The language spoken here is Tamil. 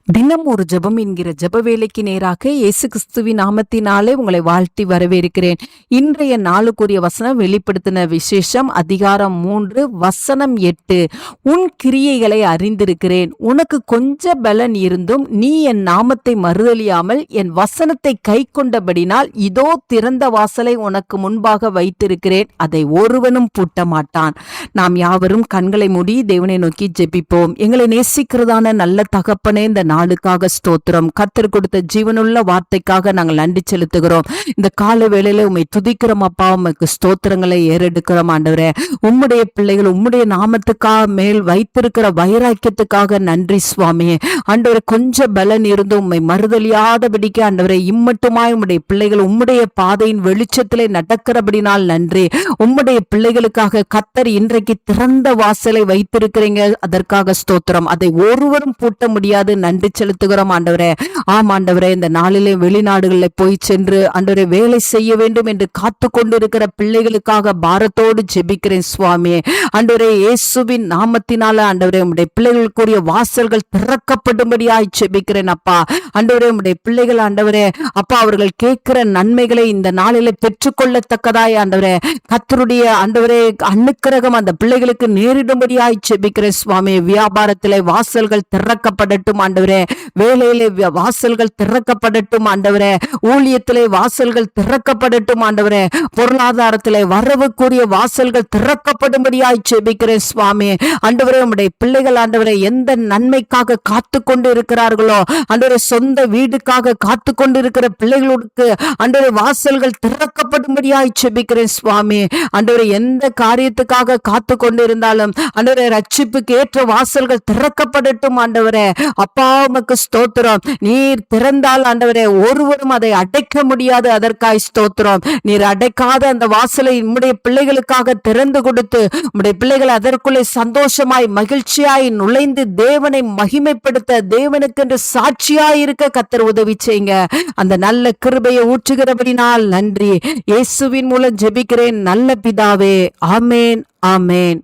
தினம் ஒரு ஜெபம் என்கிற ஜெப வேலைக்கு நேராக இயேசு கிறிஸ்துவின் நாமத்தினாலே உங்களை வாழ்த்தி வரவேற்கிறேன். இன்றைய நாளுக்குரிய வசனம் வெளிப்படுத்தின விசேஷம் அதிகாரம் 3 வசனம் 8. உன் கிரியைகளை அறிந்திருக்கிறேன். உனக்கு கொஞ்ச பலன் இருந்தும் நீ என் நாமத்தை மறுதலியாமல் என் வசனத்தை கை கொண்டபடினால் இதோ திறந்த வாசலை உனக்கு முன்பாக வைத்திருக்கிறேன், அதை ஒருவனும் பூட்ட மாட்டான். நாம் யாவரும் கண்களை மூடி தேவனை நோக்கி ஜெபிப்போம். எங்களை நேசிக்கிறதான நல்ல தகப்பனே, இந்த நாளுக்காக ஸ்தோத்திரம். கர்த்தர் கொடுத்த ஜீவனுள்ள வார்த்தைக்காக நாங்கள் நன்றி செலுத்துகிறோம். இந்த கால வேளையில உம்மை துதிக்கிறோம் அப்பா, உமக்கு ஸ்தோத்திரங்களை ஏறெடுக்கிறோம் ஆண்டவரே. உம்முடைய பிள்ளைகள் உம்முடைய நாமத்துக்காக மேல் வைத்திருக்கிற வைராக்கியத்துக்காக நன்றி சுவாமி. ஆண்டவரே, கொஞ்சம் பலன் இருந்து உம்மை மறுதலியாதபடிக்கு ஆண்டவரே இம்மட்டுமாய் உம்முடைய பிள்ளைகள் உம்முடைய பாதையின் வெளிச்சத்திலே நடக்கிறபடினால் நன்றி. உம்முடைய பிள்ளைகளுக்காக கர்த்தர் இன்றைக்கு திறந்த வாசலை வைத்திருக்கிறீங்க, அதற்காக ஸ்தோத்திரம். அதை ஒருவரும் பூட்ட முடியாது. நன்றி செலுத்துகிறோம் ஆண்டவரே. ஆம் ஆண்டவரே, இந்த நாளிலே வெளிநாடுகளில் போய் சென்று ஆண்டவரே வேலை செய்ய வேண்டும் என்று காத்து கொண்டிருக்கிற பிள்ளைகளுக்காக பாரத்தோடு ஜெபிக்கிறேன் சுவாமி. ஆண்டவரே, இயேசுவின் நாமத்தினால ஆண்டவரே உம்முடைய பிள்ளைகளுக்குரிய வாசல்கள் திறக்கப்படும்படியாய் ஜெபிக்கிறேன் அப்பா. ஆண்டவரே, உம்முடைய பிள்ளைகள் ஆண்டவரே அப்பா அவர்கள் கேட்கிற நன்மைகளை இந்த நாளிலே பெற்றுக்கொள்ளத்தக்கதாய் ஆண்டவரே கர்த்தருடைய ஆண்டவரே அனுக்கிரகம் அந்த பிள்ளைகளுக்கு நேரிடும்படியாய் ஜெபிக்கிறேன் சுவாமி. வியாபாரத்திலே வாசல்கள் திறக்கப்படட்டும் ஆண்டவரே, வேலையிலே வாசல்கள் திறக்கப்படட்டும் ஆண்டவரே, ஊழியத்திலே வாசல்கள் திறக்கப்படட்டும் ஆண்டவரே, பொருளாதாரத்திலே வரவுக்குரிய வாசல்கள் திறக்கப்படும்படியாய் ஜெபிக்கிறேன் சுவாமி. ஆண்டவரே, உம்முடைய பிள்ளைகள் ஆண்டவரே எந்த நன்மைக்காக காத்து கொண்டு இருக்கிறார்களோ ஆண்டவரே, சொந்த வீடுக்காக காத்து கொண்டு இருக்கிற பிள்ளைகளுக்கு ஆண்டவரே வாசல்கள் திறக்கப்படும்படியாய் ஜெபிக்கிறேன் சுவாமி. ஆண்டவரே, எந்த காரியத்துக்காக காத்து கொண்டு இருந்தாலும் ஆண்டவரே ரட்சிப்புக்கு ஏற்ற வாசல்கள் திறக்கப்படட்டும் ஆண்டவரே. அப்பா, உமக்கு ஸ்தோத்திரம். நீர் திறந்தால் ஆண்டவரே ஒருவரும் அதை அடைக்க முடியாது, அதற்காய் ஸ்தோத்திரம். நீர் அடைக்காத அந்த வாசலை உம்முடைய பிள்ளைகளுக்காக திறந்து கொடுத்து உம்முடைய பிள்ளைகள் அதற்குள்ளே சந்தோஷமாய் மகிழ்ச்சியாய் நுழைந்து தேவனை மகிமைப்படுத்த தேவனுக்கென்று சாட்சியாய் இருக்க கர்த்தர் உதவி செய்யுங்க. அந்த நல்ல கிருபையை ஊற்றுகிறபடினால் நன்றி. இயேசுவின் மூலம் ஜெபிக்கிறேன் நல்ல பிதாவே. ஆமேன், ஆமேன்.